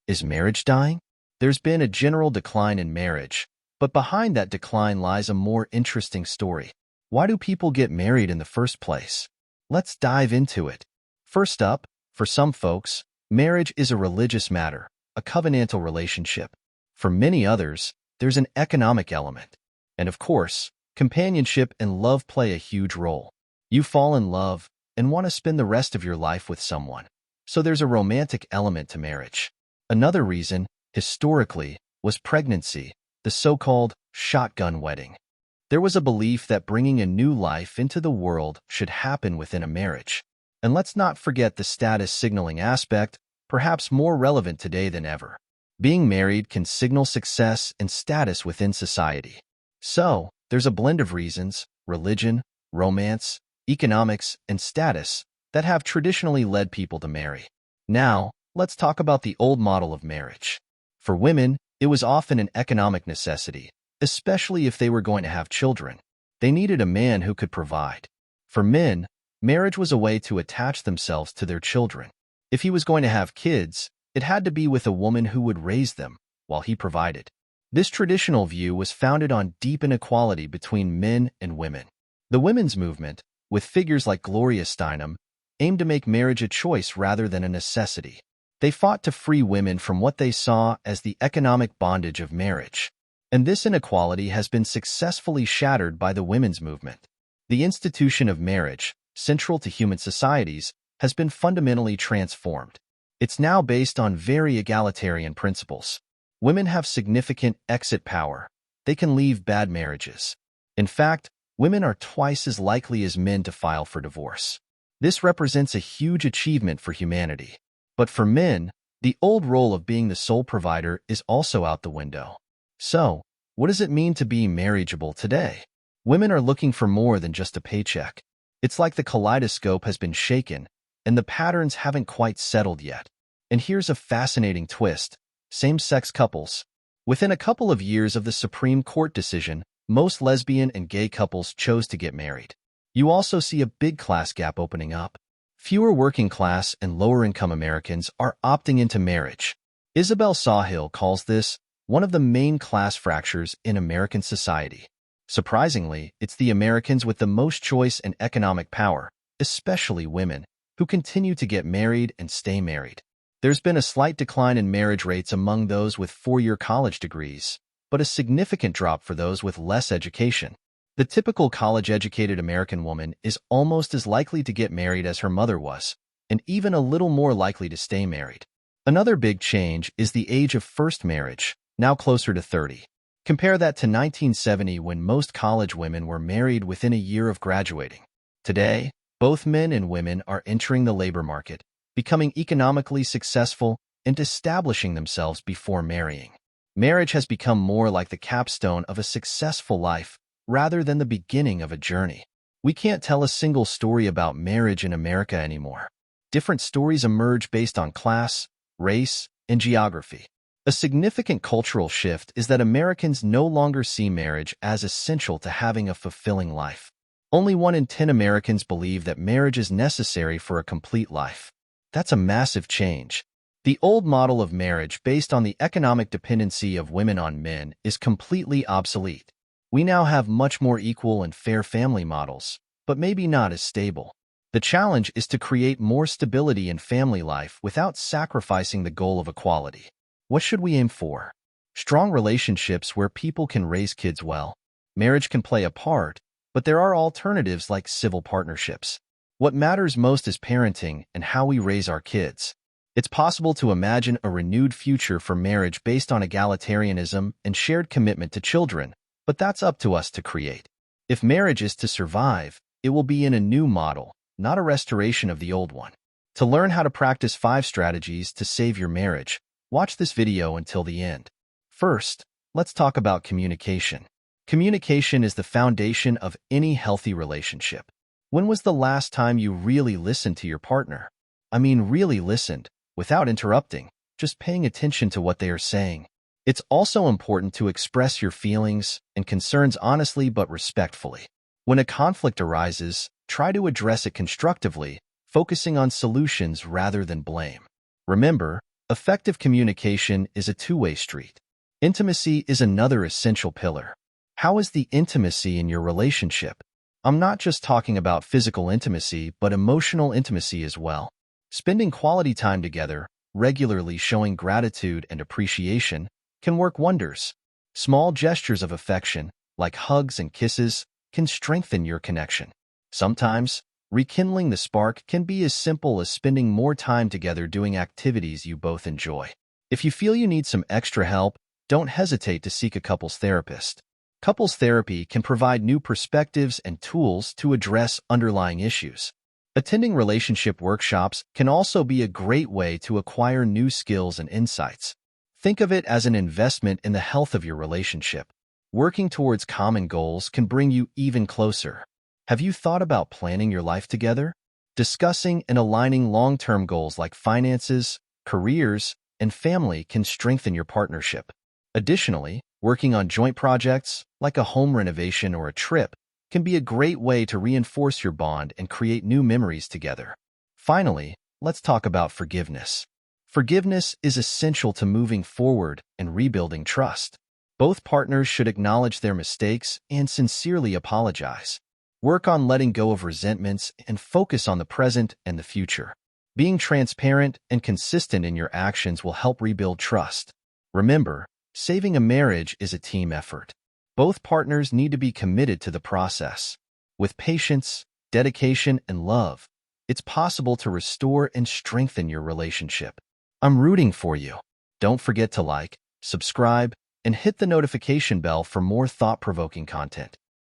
Is marriage dying? There's been a general decline in marriage, but behind that decline lies a more interesting story. Why do people get married in the first place? Let's dive into it. First up, for some folks, marriage is a religious matter, a covenantal relationship. For many others, there's an economic element. And of course, companionship and love play a huge role. You fall in love and want to spend the rest of your life with someone. So there's a romantic element to marriage. Another reason, historically, was pregnancy, the so-called shotgun wedding. There was a belief that bringing a new life into the world should happen within a marriage. And let's not forget the status signaling aspect, perhaps more relevant today than ever. Being married can signal success and status within society. So, there's a blend of reasons, religion, romance, economics, and status, that have traditionally led people to marry. Now, let's talk about the old model of marriage. For women, it was often an economic necessity, especially if they were going to have children. They needed a man who could provide. For men, marriage was a way to attach themselves to their children. If he was going to have kids, it had to be with a woman who would raise them, while he provided. This traditional view was founded on deep inequality between men and women. The women's movement, with figures like Gloria Steinem, aimed to make marriage a choice rather than a necessity. They fought to free women from what they saw as the economic bondage of marriage. And this inequality has been successfully shattered by the women's movement. The institution of marriage, central to human societies, has been fundamentally transformed. It's now based on very egalitarian principles. Women have significant exit power. They can leave bad marriages. In fact, women are twice as likely as men to file for divorce. This represents a huge achievement for humanity. But for men, the old role of being the sole provider is also out the window. So, what does it mean to be marriageable today? Women are looking for more than just a paycheck. It's like the kaleidoscope has been shaken, and the patterns haven't quite settled yet. And here's a fascinating twist. Same-sex couples. Within a couple of years of the Supreme Court decision, most lesbian and gay couples chose to get married. You also see a big class gap opening up. Fewer working-class and lower-income Americans are opting into marriage. Isabel Sawhill calls this one of the main class fractures in American society. Surprisingly, it's the Americans with the most choice and economic power, especially women, who continue to get married and stay married. There's been a slight decline in marriage rates among those with four-year college degrees, but a significant drop for those with less education. The typical college-educated American woman is almost as likely to get married as her mother was, and even a little more likely to stay married. Another big change is the age of first marriage, now closer to 30. Compare that to 1970 when most college women were married within a year of graduating. Today, both men and women are entering the labor market, becoming economically successful, and establishing themselves before marrying. Marriage has become more like the capstone of a successful life rather than the beginning of a journey. We can't tell a single story about marriage in America anymore. Different stories emerge based on class, race, and geography. A significant cultural shift is that Americans no longer see marriage as essential to having a fulfilling life. Only 1 in 10 Americans believe that marriage is necessary for a complete life. That's a massive change. The old model of marriage based on the economic dependency of women on men is completely obsolete. We now have much more equal and fair family models, but maybe not as stable. The challenge is to create more stability in family life without sacrificing the goal of equality. What should we aim for? Strong relationships where people can raise kids well. Marriage can play a part, but there are alternatives like civil partnerships. What matters most is parenting and how we raise our kids. It's possible to imagine a renewed future for marriage based on egalitarianism and shared commitment to children, but that's up to us to create. If marriage is to survive, it will be in a new model, not a restoration of the old one. To learn how to practice 5 strategies to save your marriage, watch this video until the end. First, let's talk about communication. Communication is the foundation of any healthy relationship. When was the last time you really listened to your partner? I mean really listened, without interrupting, just paying attention to what they are saying. It's also important to express your feelings and concerns honestly but respectfully. When a conflict arises, try to address it constructively, focusing on solutions rather than blame. Remember, Effective communication is a two-way street. Intimacy is another essential pillar. How is the intimacy in your relationship? I'm not just talking about physical intimacy, but emotional intimacy as well. Spending quality time together, regularly showing gratitude and appreciation, can work wonders. Small gestures of affection, like hugs and kisses, can strengthen your connection. Sometimes, rekindling the spark can be as simple as spending more time together doing activities you both enjoy. If you feel you need some extra help, don't hesitate to seek a couples therapist. Couples therapy can provide new perspectives and tools to address underlying issues. Attending relationship workshops can also be a great way to acquire new skills and insights. Think of it as an investment in the health of your relationship. Working towards common goals can bring you even closer. Have you thought about planning your life together? Discussing and aligning long-term goals like finances, careers, and family can strengthen your partnership. Additionally, working on joint projects, like a home renovation or a trip, can be a great way to reinforce your bond and create new memories together. Finally, let's talk about forgiveness. Forgiveness is essential to moving forward and rebuilding trust. Both partners should acknowledge their mistakes and sincerely apologize. Work on letting go of resentments and focus on the present and the future. Being transparent and consistent in your actions will help rebuild trust. Remember, saving a marriage is a team effort. Both partners need to be committed to the process. With patience, dedication, and love, it's possible to restore and strengthen your relationship. I'm rooting for you. Don't forget to like, subscribe, and hit the notification bell for more thought-provoking content.